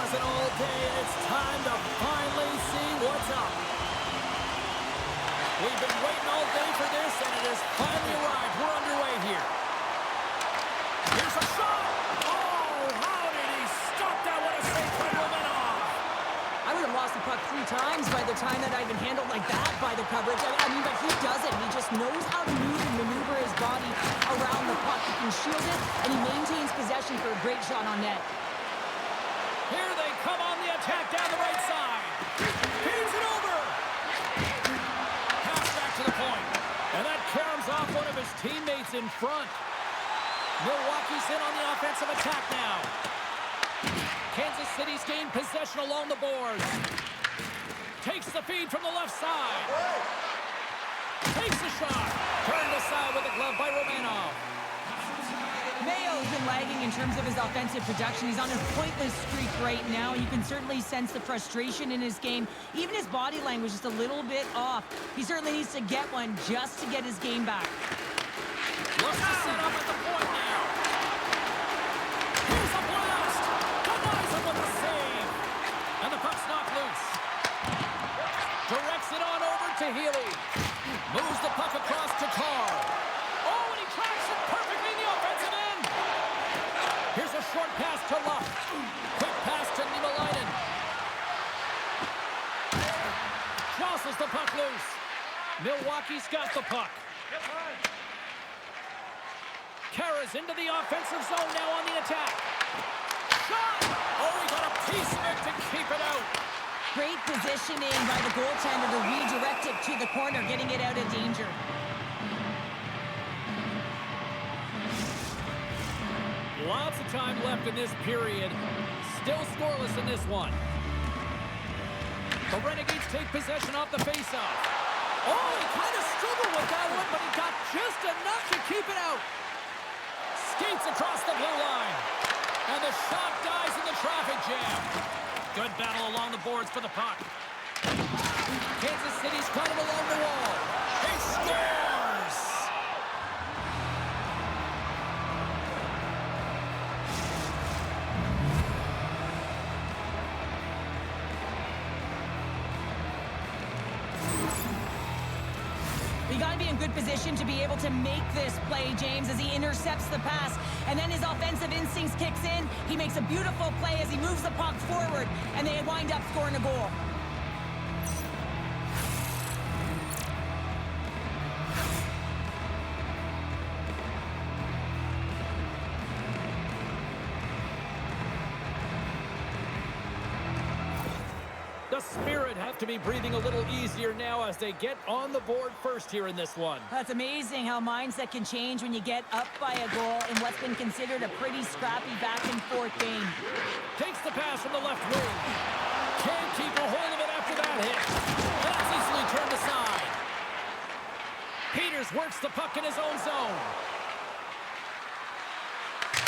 wasn't all day, and it's time to finally see what's up. We've been waiting all day for this, and it has finally arrived. We're underway here. Here's a shot. Oh, how did he stop that? What a save by Romanov. I would have lost the puck 3 times by the time that I even handled like that by the coverage. I mean, but he does it. He just knows how to move and maneuver his body around the puck. He can shield it, and he maintains possession for a great shot on net. Here they come on the attack down the right side. Feeds it over. Pass back to the point. And that caroms off one of his teammates in front. Milwaukee's in on the offensive attack now. Kansas City's gained possession along the boards. Takes the feed from the left side. Takes the shot. Turned aside with a glove by Romanov. Mayo's been lagging in terms of his offensive production. He's on a pointless streak right now. You can certainly sense the frustration in his game. Even his body language is just a little bit off. He certainly needs to get one just to get his game back. Looks to set up at the point now. Here's a blast. Denies him with the save. And the puck's knocked loose. Directs it on over to Healy. Moves the puck across to Carr. Oh, and he tracks it perfectly in the offensive end. Here's a short pass to Luff. Quick pass to Niemelainen. Jostles the puck loose. Milwaukee's got the puck. Kara's into the offensive zone now on the attack. Shot! Oh, he got a piece of it to keep it out. Great positioning by the goaltender to redirect it to the corner, getting it out of danger. Lots of time left in this period. Still scoreless in this one. The Renegades take possession off the faceoff. Oh, he kind of struggled with that one, but he got just enough to keep it out. Skates across the blue line. And the shot dies in the traffic jam. Good battle along the boards for the puck. Kansas City's got him along the wall. He scores! You got to be in good position to be able to make this play, James, as he intercepts the pass. And then his offensive instincts kicks in. He makes a beautiful play as he moves the puck forward, and they wind up scoring a goal. The Spirit have to be breathing a little easier now as they get on the board first here in this one. That's amazing how mindset can change when you get up by a goal in what's been considered a pretty scrappy back-and-forth game. Takes the pass from the left wing. Can't keep a hold of it after that hit. That's easily turned aside. Peters works the puck in his own zone.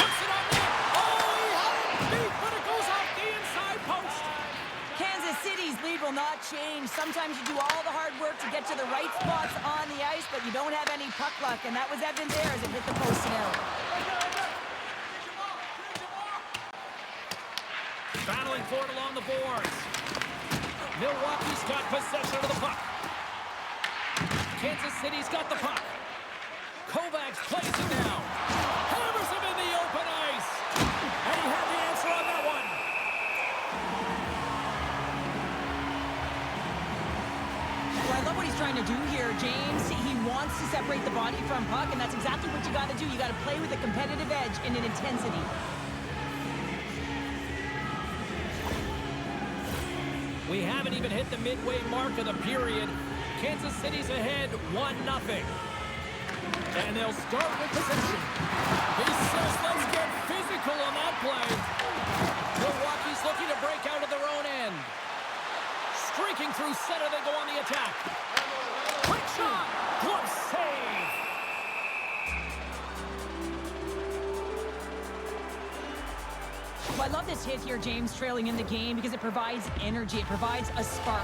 Puts it on net. Oh, he had it beat, but it goes off the inside post. Kansas City's lead will not change. Sometimes you do all the hard work to get to the right spots on the ice, but you don't have any puck luck, and that was Evans there as it hit the post and out. Battling for it along the boards. Milwaukee's got possession of the puck. Kansas City's got the puck. Kovacs plays it down. Hammers him in the open ice. And he had the answer on that one. Well, I love what he's trying to do here, James. He wants to separate the body from puck, and that's exactly what you got to do. You got to play with a competitive edge and an intensity. We haven't even hit the midway mark of the period. Kansas City's ahead 1-0. And they'll start with possession. He says, let's get physical on that play. Milwaukee's looking to break out of their own end. Streaking through center, they go on the attack. Quick shot! Glove save! Well, I love this hit here, James, trailing in the game because it provides energy. It provides a spark.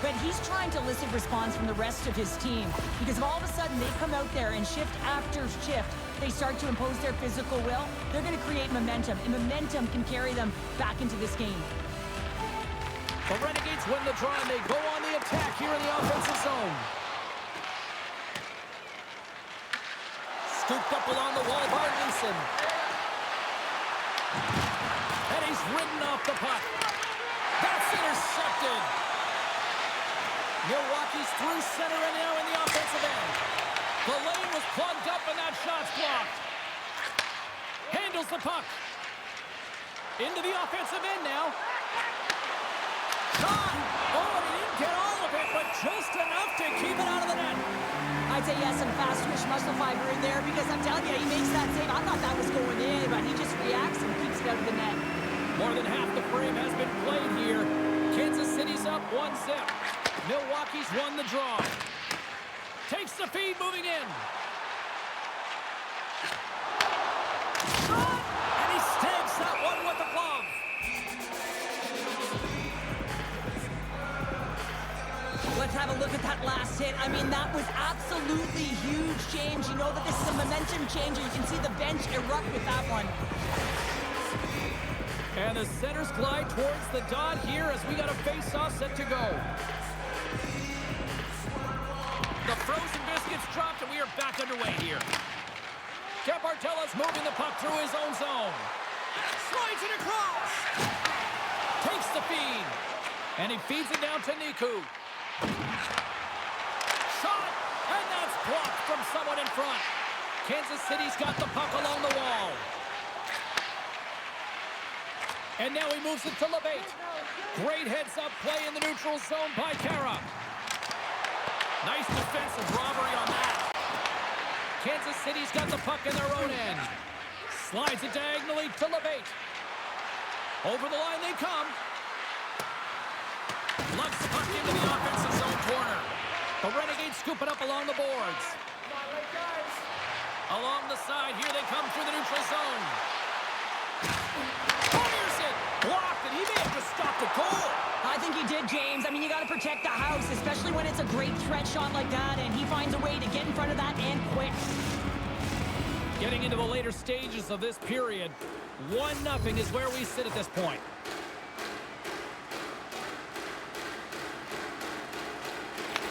But he's trying to elicit response from the rest of his team because if all of a sudden they come out there and shift after shift, they start to impose their physical will, they're going to create momentum, and momentum can carry them back into this game. The Renegades win the draw, and they go on the attack here in the offensive zone. Scooped up along the wall by Leason. And he's ridden off the puck. That's intercepted. Milwaukee's through center and now in the offensive end. The lane was plugged up and that shot's blocked. Handles the puck. Into the offensive end now. Shot! Oh, he didn't get all of it, but just enough to keep it out of the net. I'd say yes, some fast twitch muscle fiber in there because I'm telling you, he makes that save. I thought that was going in, but he just reacts and keeps it out of the net. More than half the frame has been played here. Kansas City's up 1-0. Milwaukee's won the draw. Takes the feed, moving in. Shot! And he stabs that one with the glove. Let's have a look at that last hit. I mean, that was absolutely huge, James. You know that this is a momentum changer. You can see the bench erupt with that one. And the centers glide towards the dot here as we got a face-off set to go. The frozen biscuits dropped, and we are back underway here. Gamberdella's moving the puck through his own zone. Slides it across. Takes the feed. And he feeds it down to Niku. Shot! And that's blocked from someone in front. Kansas City's got the puck along the wall. And now he moves it to Labate. Great heads-up play in the neutral zone by Kara. Nice defensive robbery on that. Kansas City's got the puck in their own end. Slides it diagonally to Labate. Over the line they come. Luff's puck into the offensive zone corner. The Renegades scoop it up along the boards. Along the side, here they come through the neutral zone. Fires it! Blocked, and he may have just stopped the goal. I think he did, James. I mean, you got to protect the house, especially when it's a great threat shot like that, and he finds a way to get in front of that and quick. Getting into the later stages of this period, 1-0 is where we sit at this point.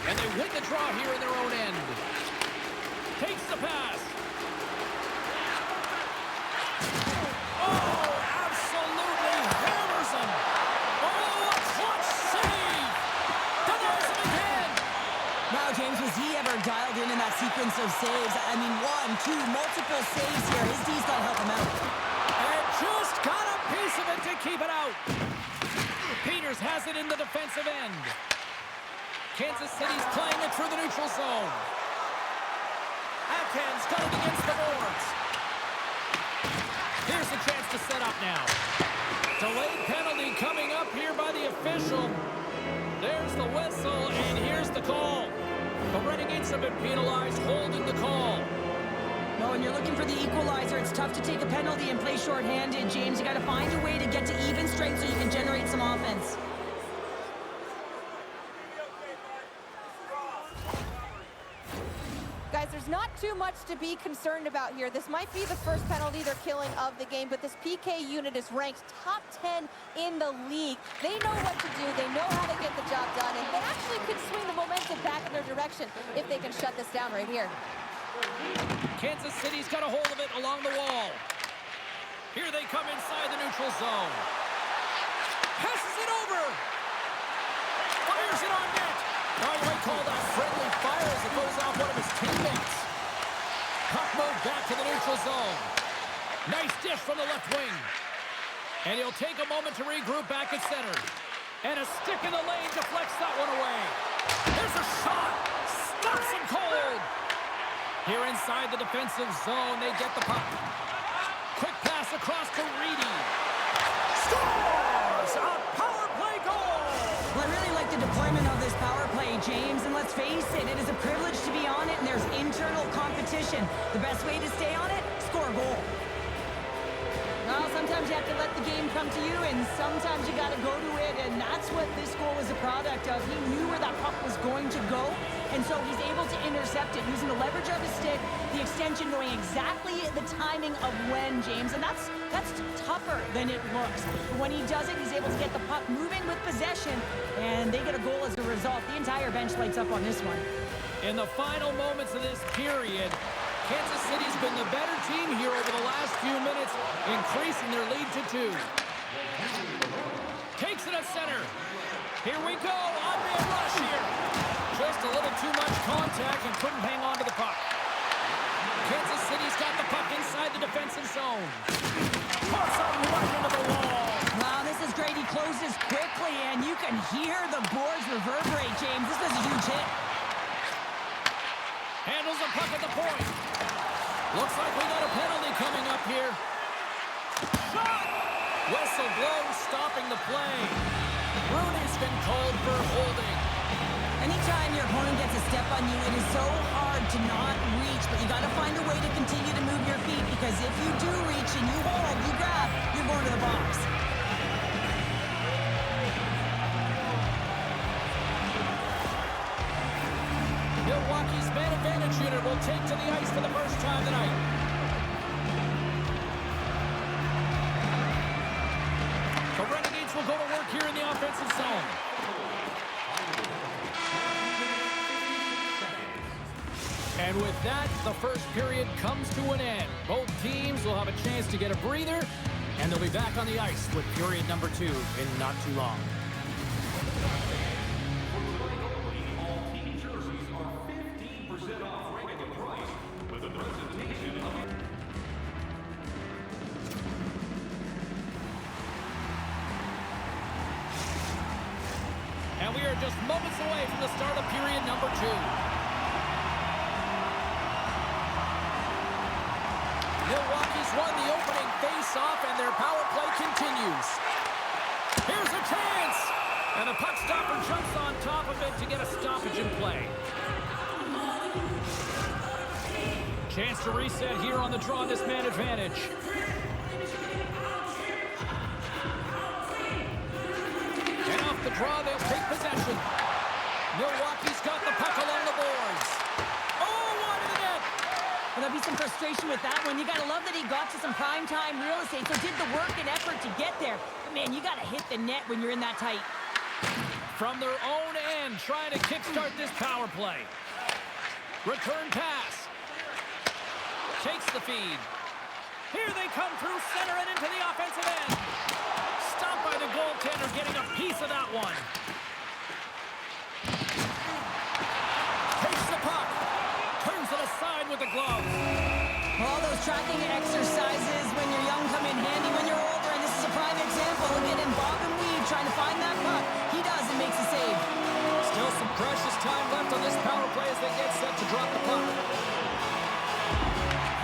And they win the draw here in their own end. Takes the pass. Oh, absolutely hammers him. Oh, a clutch save. Denies him again. Wow, James, was he ever dialed in that sequence of saves? I mean, 1, 2, multiple saves here. His D's got to help him out. And just got a piece of it to keep it out. Peters has it in the defensive end. Kansas City's playing it through the neutral zone. Atkins got it against the boards. Here's a chance to set up now. Delayed penalty coming up here by the official. There's the whistle, and here's the call. The Renegades have been penalized, holding the call. No, when you're looking for the equalizer, it's tough to take a penalty and play shorthanded, James. You got to find a way to get to even strength so you can generate some offense. Guys, there's not too much to be concerned about here. This might be the first penalty they're killing of the game, but this PK unit is ranked top 10 in the league. They know what to do. They know how to get the job done, and they actually could swing the momentum back in their direction if they can shut this down right here. Kansas City's got a hold of it along the wall. Here they come inside the neutral zone. Passes it over. Fires it on net. Now he might call that friendly fire as it goes off one of his teammates. Puck moved back to the neutral zone. Nice dish from the left wing. And he'll take a moment to regroup back at center. And a stick in the lane deflects that one away. There's a shot. Stops him cold. Here inside the defensive zone, they get the puck. Quick pass across to Reedy. Scores! A power play goal! Well, I really like the deployment of this power play, James, and let's face it, it is a privilege to be on it, and there's internal competition. The best way to stay on it, score a goal. Well, sometimes you have to let the game come to you, and sometimes you got to go to it, and that's what this goal was a product of. He knew where that puck was going to go, and so he's able to intercept it using the leverage of his stick, the extension, knowing exactly the timing of when, James, and that's tougher than it looks. But when he does it, he's able to get the puck moving with possession, and they get a goal as a result. The entire bench lights up on this one. In the final moments of this period, Kansas City's been the better team here over the last few minutes, increasing their lead to 2. Takes it at center. Here we go. On-man rush here. Just a little too much contact and couldn't hang on to the puck. Kansas City's got the puck inside the defensive zone. Puts up right into the wall. Wow, this is great. He closes quickly, and you can hear the boards reverberate, James. This was a huge hit. Handles the puck at the point. Looks like we got a penalty coming up here. Shot! Whistle blows, stopping the play. Rooney's been called for holding. Anytime your opponent gets a step on you, it is so hard to not reach, but you got to find a way to continue to move your feet, because if you do reach and you hold, you grab, you're going to the box. Milwaukee's man advantage unit will take to the ice for the first time tonight. The Renegades will go to work here in the offensive zone. And with that, the first period comes to an end. Both teams will have a chance to get a breather, and they'll be back on the ice with period number 2 in not too long. And we are just moments away from the start of period number 2. Milwaukee's won the opening face-off, and their power play continues. Here's a chance! And the puck stopper jumps on top of it to get a stoppage in play. Chance to reset here on the draw, this man advantage. And off the draw, they'll take possession. Milwaukee's got the puck along the boards. There'll be some frustration with that one. You got to love that he got to some primetime real estate, so did the work and effort to get there. But, man, you got to hit the net when you're in that tight. From their own end, trying to kickstart this power play. Return pass. Takes the feed. Here they come through center and into the offensive end. Stopped by the goaltender, getting a piece of that one. Takes the puck. Turns it aside with the glove. All those tracking exercises when you're young come in handy when you're older, and this is a prime example. Again, in bob and weave, trying to find that puck. He does and makes a save. Still some precious time left on this power play as they get set to drop the puck.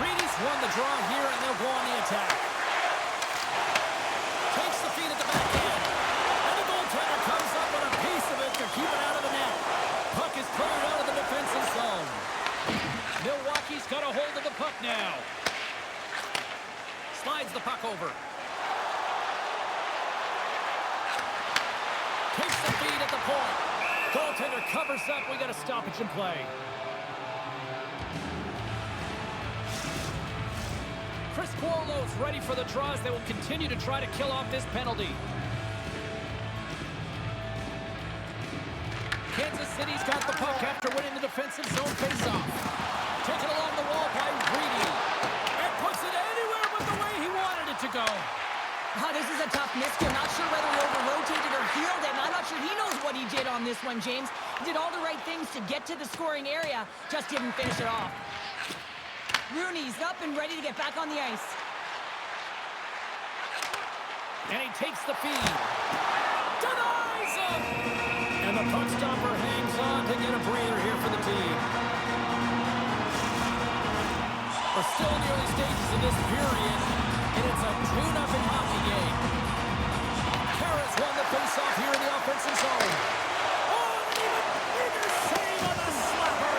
Greenies won the draw here, and they'll go on the attack. Takes the feed at the back end. And the goaltender comes up with a piece of it to keep it out of the net. Puck is cleared out of the defensive zone. Milwaukee's got a hold of the puck now. Slides the puck over. Takes the feed at the point. Goaltender covers up. We got a stoppage in play. CrisCuolo's ready for the draws. They will continue to try to kill off this penalty. Kansas City's got the puck after winning the defensive zone faceoff. Taken along the wall by Reedy. And puts it anywhere but the way he wanted it to go. This is a tough miss here. Not sure whether he over-rotated or heeled him. I'm not sure he knows what he did on this one, James. He did all the right things to get to the scoring area. Just didn't finish it off. Rooney's up and ready to get back on the ice. And he takes the feed. Denies him! And the puck stopper hangs on to get a breather here for the team. We're still in the early stages of this period, and it's a 2-0 hockey game. Harris won the faceoff here in the offensive zone. Oh, and even bigger save on the slapper.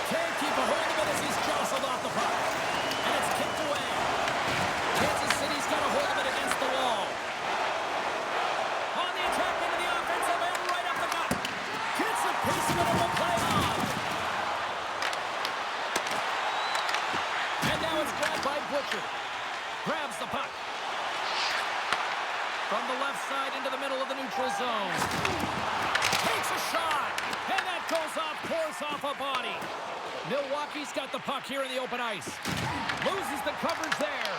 Can't keep a hold of it as he's jostled off the puck. And it's kicked away. Kansas City's got a hold of it against the wall. On the attack into the offensive end, right up the gut. Gets a piece of it and will play on. And now it's grabbed by Butcher. Grabs the puck. From the left side into the middle of the neutral zone. Takes a shot. And that goes off, pours off a body. Milwaukee's got the puck here in the open ice. Loses the coverage there.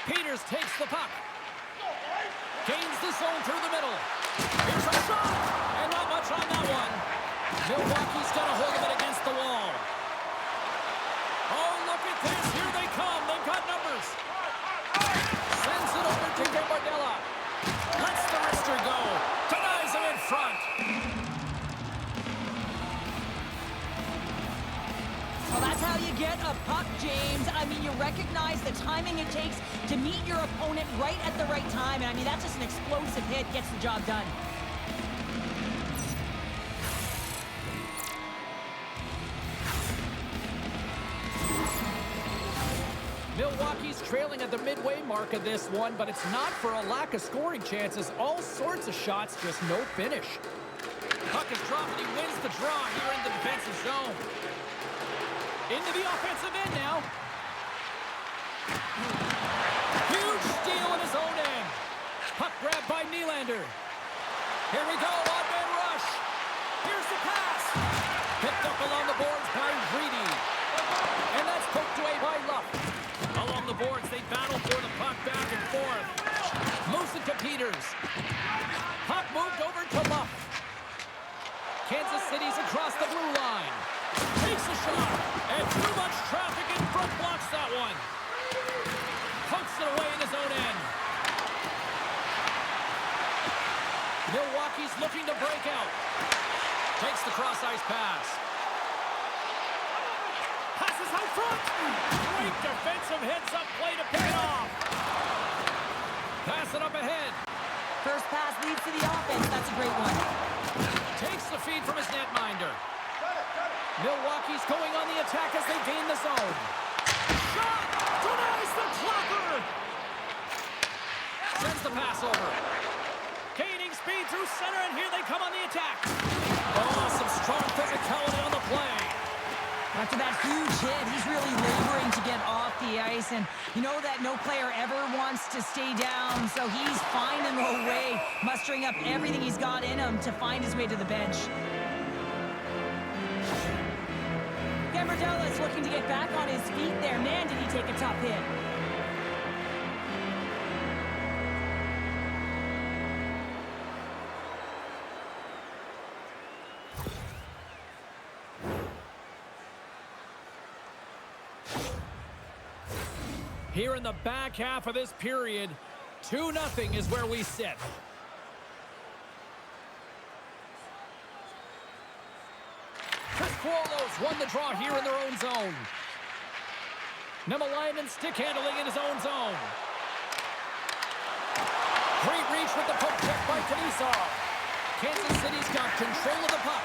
Peters takes the puck. Gains the zone through the middle. Here's a shot. And not much on that one. Milwaukee's got a hold of it against the wall. Oh, look at this. Here they come. They've got numbers. Sends it over to Gamberdella. Lets the wrister go. Denies him in front. Well, that's how you get a puck, James. I mean, you recognize the timing it takes to meet your opponent right at the right time. And I mean, that's just an explosive hit. Gets the job done. Milwaukee's trailing at the midway mark of this one, but it's not for a lack of scoring chances. All sorts of shots, just no finish. Puck is dropped and he wins the draw here in the defensive zone. Into the offensive end now. Huge steal in his own end. Puck grabbed by Nylander. Here we go, one-man rush. Here's the pass. Picked up along the boards by Reedy. And that's poked away by Luff. Along the boards, they battle for the puck back and forth. Moves it to Peters. Puck moved over to Luff. Kansas City's across the blue line. Takes a shot. And too much traffic in front blocks that one. Pokes it away in his own end. Milwaukee's looking to break out. Takes the cross-ice pass. Passes out front. Great defensive heads-up play to pick it off. Pass it up ahead. First pass leads to the offense. That's a great one. Takes the feed from his netminder. Milwaukee's going on the attack as they gain the zone. Shot! Denies the clocker! Sends the pass over. Gaining speed through center, and here they come on the attack. Oh, some strong physicality on the play. After that huge hit, he's really laboring to get off the ice, and you know that no player ever wants to stay down, so he's finding a way, mustering up everything he's got in him to find his way to the bench. Gamberdella is looking to get back on his feet there. Man, did he take a tough hit. Here in the back half of this period, 2-0 is where we sit. CrisCuolo's won the draw here in their own zone. Nemalainen stick handling in his own zone. Great reach with the poke check by Denisov. Kansas City's got control of the puck.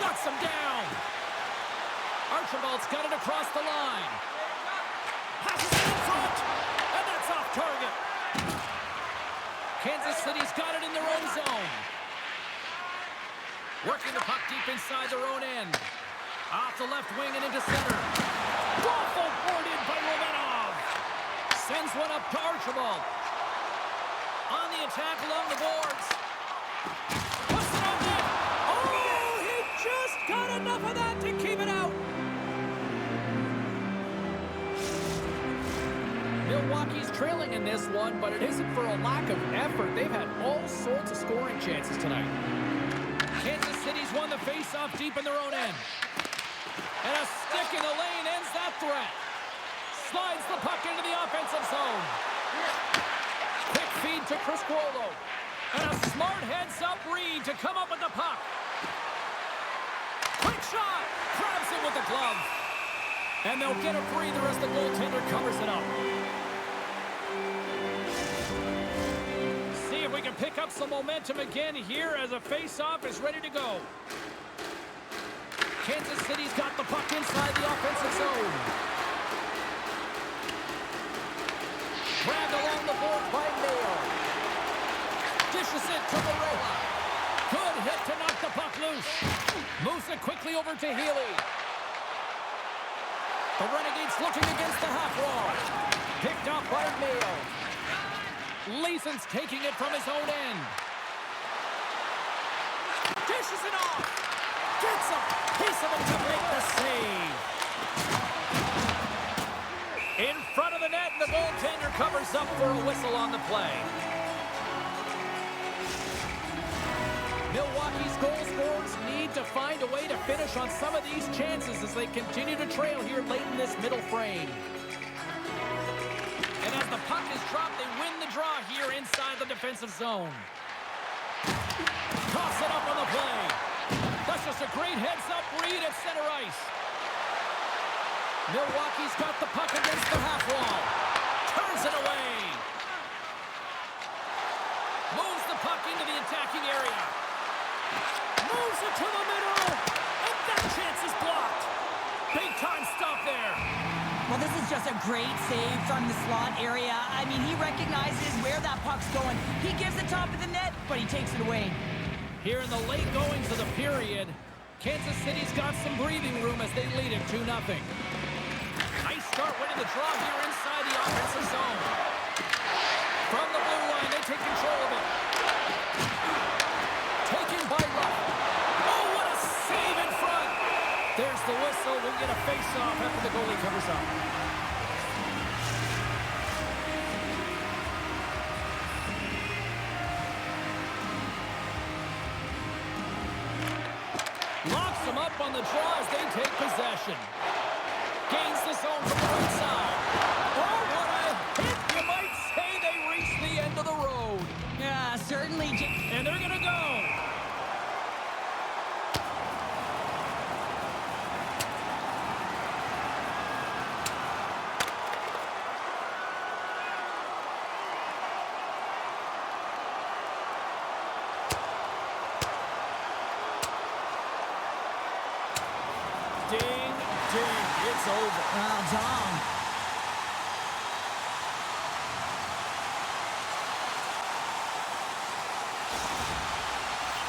Shuts him down. Archibald's got it across the line. Passes it in front, and that's off target. Kansas City's got it in their own zone. Working the puck deep inside their own end. Off the left wing and into center. Waffle boarded by Romanov. Sends one up to Archibald. On the attack along the boards. Puts it on net. Oh, he just got enough of that to keep it out. Milwaukee's trailing in this one, but it isn't for a lack of effort. They've had all sorts of scoring chances tonight. Kansas City's won the face-off deep in their own end. And a stick in the lane ends that threat. Slides the puck into the offensive zone. Quick feed to CrisCuolo. And a smart heads-up read to come up with the puck. Quick shot. Grabs it with the glove. And they'll get a breather as the goaltender covers it up. See if we can pick up some momentum again here as a face-off is ready to go. Kansas City's got the puck inside the offensive zone. Grabbed along the board by Mayo. Dishes it to Merela. Good hit to knock the puck loose. Moves it quickly over to Healy. The Renegades looking against the half wall. Picked up by Mayo. Leason's taking it from his own end. Dishes it off. Gets a piece of it to make the save. In front of the net, and the goaltender covers up for a whistle on the play. Milwaukee's goal scorers need to find a way to finish on some of these chances as they continue to trail here late in this middle frame. And as the puck is dropped, they win the draw here inside the defensive zone. Toss it up on the play. That's just a great heads-up read at center ice. Milwaukee's got the puck against the half wall. Turns it away. Moves the puck into the attacking area. Moves it to the middle. And that chance is blocked. Big time stop there. Well, this is just a great save from the slot area. I mean, he recognizes where that puck's going. He gives the top of the net, but he takes it away. Here in the late goings of the period, Kansas City's got some breathing room as they lead it 2-0. Nice start winning the draw here inside the offensive zone. From the blue line, they take control of it. Taken by Luff. Oh, what a save in front. There's the whistle. We'll get a face-off after the goalie covers up. Locks them up on the draw as they take possession. Gains the zone from the right side. Oh, what a hit! You might say they reached the end of the road. Yeah, certainly. And they're going to go. Ding, ding, it's over. Wow, Dom.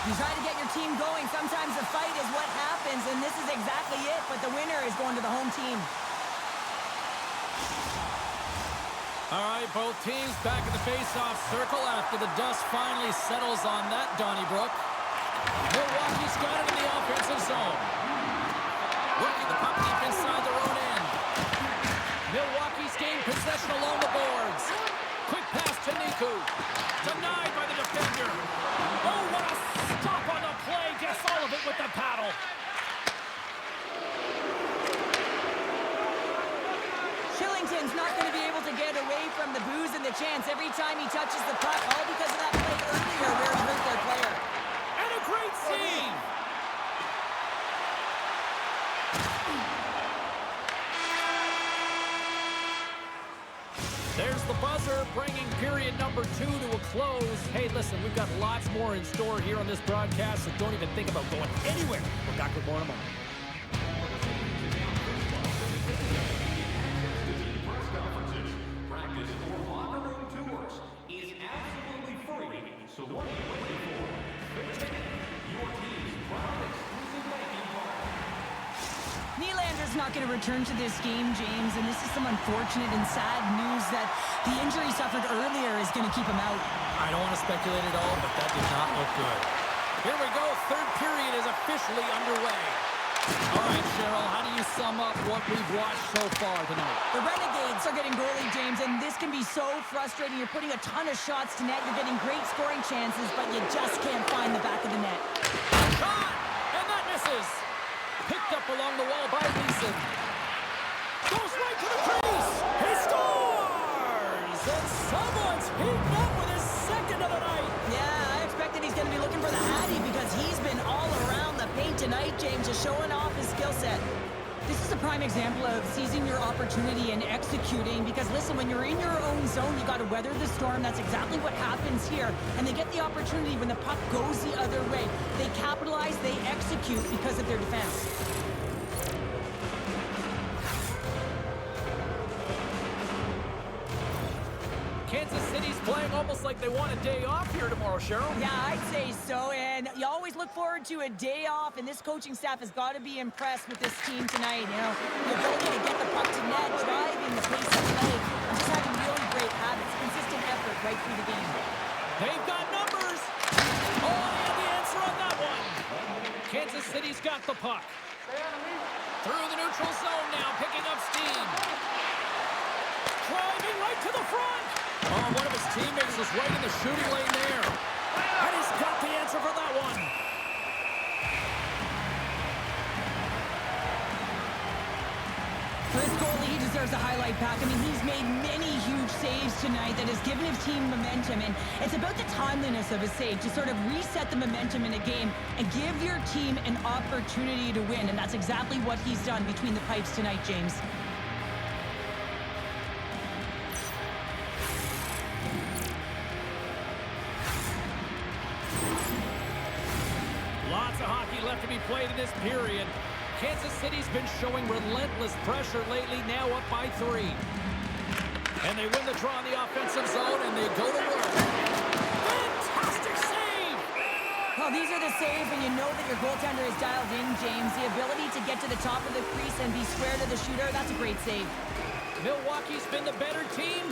You try to get your team going. Sometimes the fight is what happens, and this is exactly it, but the winner is going to the home team. All right, both teams back in the face-off circle after the dust finally settles on that, Donnybrook. Milwaukee's got it in the offensive zone. Working the puck deep inside their own end. Milwaukee's gained possession along the boards. Quick pass to Niku. Denied by the defender. Oh, what a stop on the play. Gets all of it with the paddle. Shillington's not going to be able to get away from the booze and the chance every time he touches the puck, all because of that play earlier where he hurt their player. And a great save. There's the buzzer, bringing period number 2 to a close. Hey, listen, we've got lots more in store here on this broadcast, so don't even think about going anywhere. We're back with more in a moment. Practice for locker room tours is absolutely free, so what are you waiting for? Your team's proud exclusive banking partner. Nylander's not going to return to this game, James, and this is some unfortunate and sad news that the injury he suffered earlier is going to keep him out. I don't want to speculate at all, but that did not look good. Here we go. Third period is officially underway. All right, Cheryl, how do you sum up what we've watched so far tonight? The Renegades are getting goalie, James, and this can be so frustrating. You're putting a ton of shots to net. You're getting great scoring chances, but you just can't find the back of the net. Shot! And that misses. Picked up along the wall by Leason. Goes right to the crease. He scores! And someone's heating up with his second of the night. Yeah, I expected he's going to be looking for the Hattie because he's been all around the paint tonight, James, just showing off his skill set. This is a prime example of seizing your opportunity and executing because, listen, when you're in your own zone, you got to weather the storm. That's exactly what happens here. And they get the opportunity when the puck goes the other way. They capitalize, they execute because of their defense. Kansas City's playing almost like they want a day off here tomorrow, Cheryl. Yeah, I'd say so, and you always look forward to a day off, and this coaching staff has got to be impressed with this team tonight. You know, the ability to get the puck to net, driving the pace of play, and just having really great habits, consistent effort. right through the game. They've got numbers. Oh, they have the answer on that one. Kansas City's got the puck. Through the neutral zone now, picking up steam. Driving right to the front. Oh, one of his teammates is right in the shooting lane there. And he's got the answer for that one. For his goalie, he deserves a highlight pack. I mean, he's made many huge saves tonight that has given his team momentum, and it's about the timeliness of his save to sort of reset the momentum in a game and give your team an opportunity to win, and that's exactly what he's done between the pipes tonight, James. Lots of hockey left to be played in this period. Kansas City's been showing relentless pressure lately, now up by 3. And they win the draw in the offensive zone, and they go to work. Fantastic save! Well, these are the saves when you know that your goaltender is dialed in, James. The ability to get to the top of the crease and be square to the shooter, that's a great save. Milwaukee's been the better team,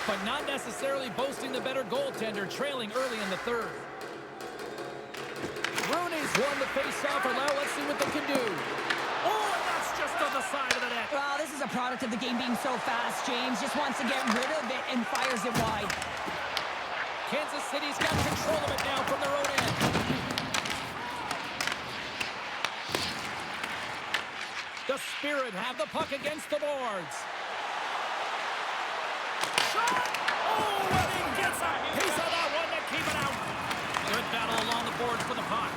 but not necessarily boasting the better goaltender, trailing early in the third. Rooney's won the face-off, and now let's see what they can do. Oh, and that's just on the side of the net. Well, this is a product of the game being so fast. James just wants to get rid of it and fires it wide. Kansas City's got control of it now from their own end. The Spirit have the puck against the boards. Shot! Oh, and he gets a piece of that one to keep it out. Good battle along the boards for the puck.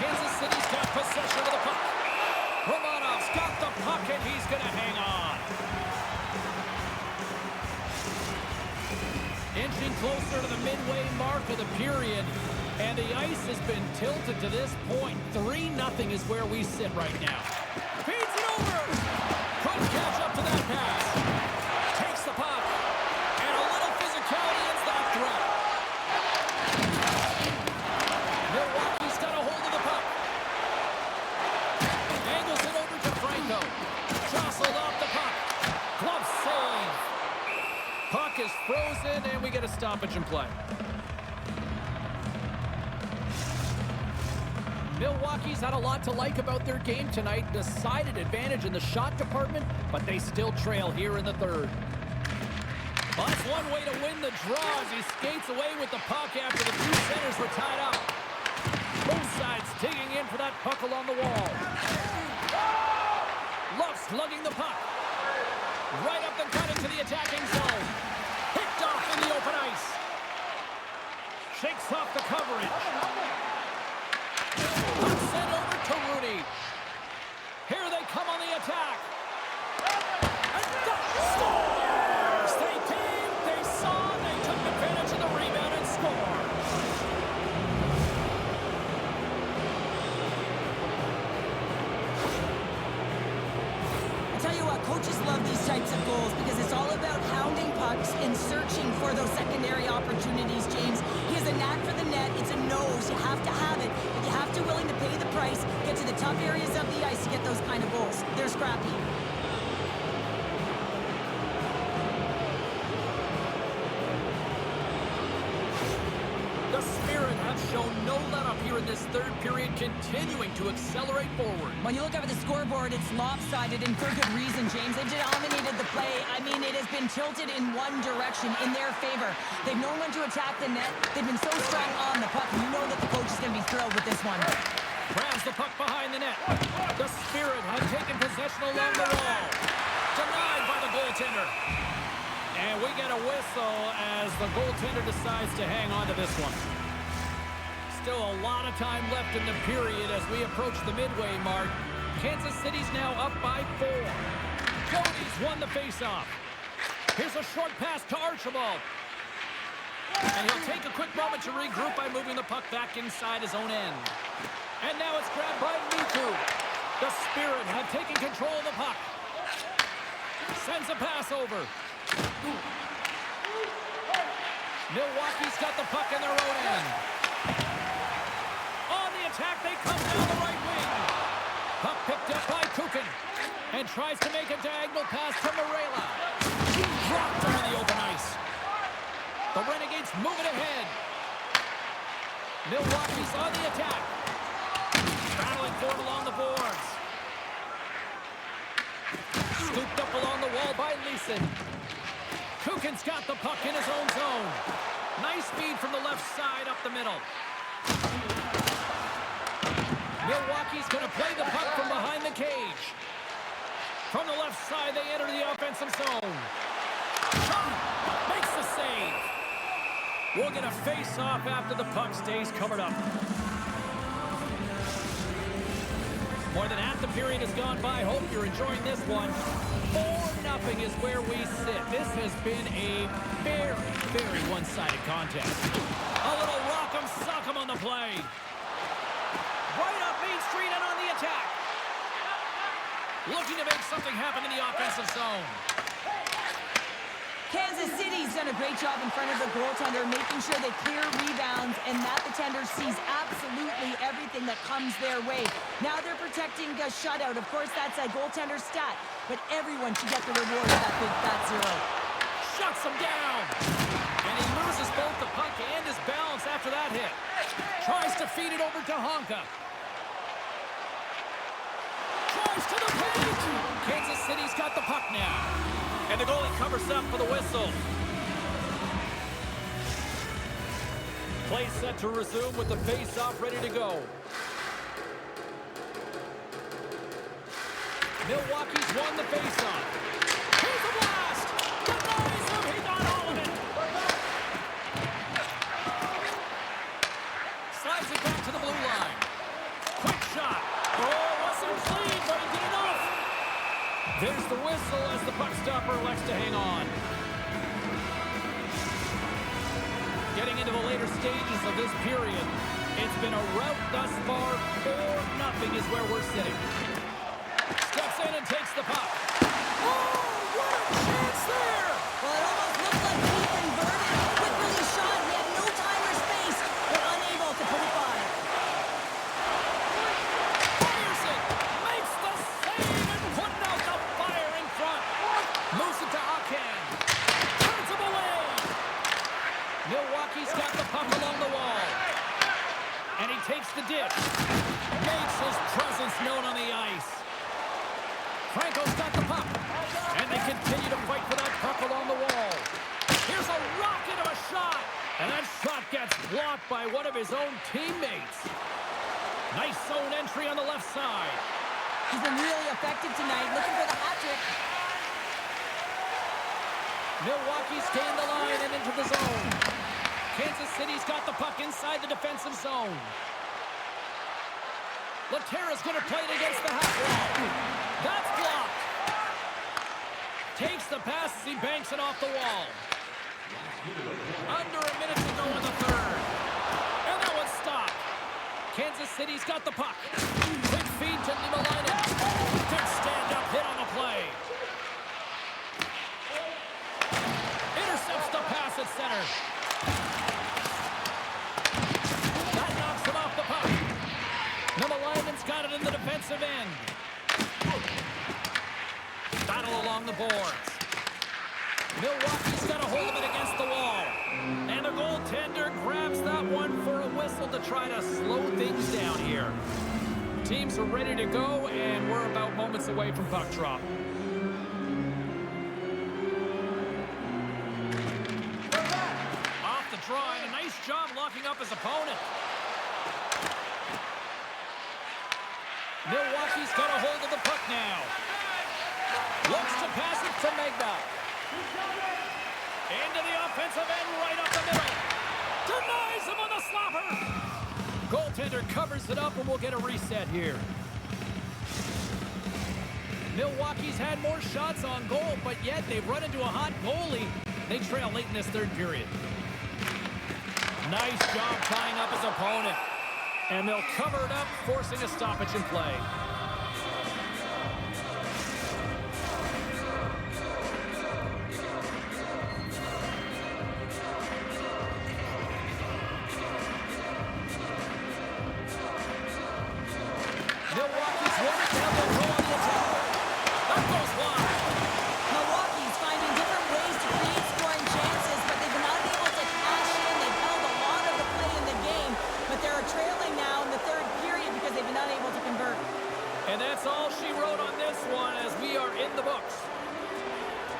Kansas City's got possession of the puck. Romanov's got the puck, and he's going to hang on. Inching closer to the midway mark of the period, and the ice has been tilted to this point. 3-0 is where we sit right now. Feeds it over. Couldn't catch up to that pass. Takes the puck, and a little physicality ends that threat. Milwaukee's got a hold of the puck. Angles it over to Franco. Jostled off the puck. Glove save. Puck is frozen, and we get a stoppage in play. Milwaukee's had a lot to like about their game tonight. Decided advantage in the shot department, but they still trail here in the third. Well, that's one way to win the draw as he skates away with the puck after the two centers were tied up. Both sides digging in for that puck along the wall. Luff slugging the puck. Right up and cut into the attacking zone. Picked off in the open ice. Shakes off the coverage. Puck sent over to Rooney. Here they come on the attack. And scores! They came, they saw, they took advantage of the rebound and scored. I tell you what, coaches love these types of goals because it's all about hounding pucks and searching for those secondary opportunities, James. He has a knack for the net. It's a nose. You have to have it, but you have to willing to pay the price, get to the tough areas of the ice to get those kind of goals. They're scrappy. The Spirit have shown no let-up here in this third period, continuing to accelerate forward. When you look up at the scoreboard, it's lopsided, and for good reason, James. They dominated the play. I mean, it has been tilted in one direction, in their favor. They've known when to attack the net. They've been so strong on the puck, and you know that the coach is going to be thrilled with this one. Grabs the puck behind the net. The Spirit have taken possession along the wall. Denied by the goaltender. And we get a whistle as the goaltender decides to hang on to this one. Still a lot of time left in the period as we approach the midway mark. Kansas City's now up by 4. Jody's won the faceoff. Here's a short pass to Archibald. And he'll take a quick moment to regroup by moving the puck back inside his own end. And now it's grabbed by Miku. The Spirit have taken control of the puck. Sends a pass over. Milwaukee's got the puck in their own end. On the attack, they come down the right wing. Puck picked up by Kukin. And tries to make a diagonal pass to Merela. Dropped on the open ice. The Renegades moving ahead. Milwaukee's on the attack. Battling for it along the boards. Scooped up along the wall by Leason. Kukin's got the puck in his own zone. Nice speed from the left side up the middle. Milwaukee's going to play the puck from behind the cage. From the left side, they enter the offensive zone. Makes the save. We'll get a face-off after the puck stays covered up. More than half the period has gone by. Hope you're enjoying this one. 4-0 is where we sit. This has been a very, very one-sided contest. A little rock'em sock'em on the play. Right up Main Street and on the attack. Looking to make something happen in the offensive zone. Kansas City's done a great job in front of the goaltender, making sure they clear rebounds and that the tender sees absolutely everything that comes their way. Now they're protecting a shutout. Of course, that's a goaltender stat, but everyone should get the reward of that big fat zero. Shuts him down. And he loses both the puck and his balance after that hit. Tries to feed it over to Honka. Tries to the page. Kansas City's got the puck now. And the goalie covers up for the whistle. Play set to resume with the face-off ready to go. Milwaukee's won the face-off. Here's a blast! Denies him! He got all of it! Slides it back to the blue line. Quick shot. Oh, wasn't clean, but he did enough. There's the whistle as the puck stopper elects to hang on. Getting into the later stages of this period, it's been a rout thus far. 4-0 is where we're sitting. Steps in and takes the puck. Oh, what a chance there! Well, it almost looked like he converted. Quick release shot. He had no time or space, but unable to put it by. Fires it! Makes the save and putting out the fire in front. Moves it to Aagaard. Turns him away. Milwaukee's got the puck along the wall. And he takes the dip. Makes his presence known on the ice. Franco's got the puck. And they continue to fight for that puck along the wall. Here's a rocket of a shot. And that shot gets blocked by one of his own teammates. Nice zone entry on the left side. He's been really effective tonight, looking for the hat trick. Milwaukee's gained the line and into the zone. Kansas City's got the puck inside the defensive zone. Lehtera's going to play it against the half wall. That's blocked. Takes the pass as he banks it off the wall. Under a minute to go in the third. And that one's stopped. Kansas City's got the puck. Quick feed to Nimalainen. Good stand-up hit on the play. Intercepts the pass at center. That knocks him off the puck. Nimalainen's got it in the defensive end. Battle along the boards. Milwaukee's got a hold of it against the wall. And the goaltender grabs that one for a whistle to try to slow things down here. Teams are ready to go, and we're about moments away from puck drop. Off the draw, and a nice job locking up his opponent. Milwaukee's got a hold of the puck now. Looks to pass it to Megna. Into the offensive end, right up the middle. Denies him on the slapper. Goaltender covers it up, and we'll get a reset here. Milwaukee's had more shots on goal, but yet they've run into a hot goalie. They trail late in this third period. Nice job tying up his opponent. And they'll cover it up, forcing a stoppage in play. Milwaukee's won it, now they'll go on the attack. That goes wide. Milwaukee's finding different ways to create scoring chances, but they've been unable to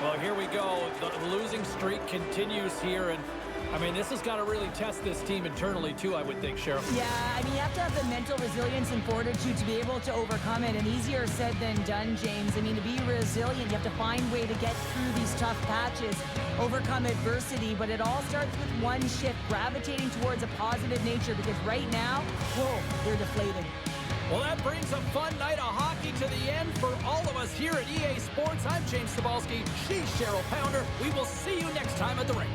Well, here we go. The losing streak continues here, and I mean, this has got to really test this team internally, too, I would think, Cheryl. Yeah, I mean, you have to have the mental resilience and fortitude to be able to overcome it, and easier said than done, James. I mean, to be resilient, you have to find a way to get through these tough patches, overcome adversity, but it all starts with one shift, gravitating towards a positive nature, because right now, whoa, they're deflated. Well, that brings a fun night of hockey to the end for all of us here at EA Sports. I'm James Cebulski. She's Cheryl Pounder. We will see you next time at the rink.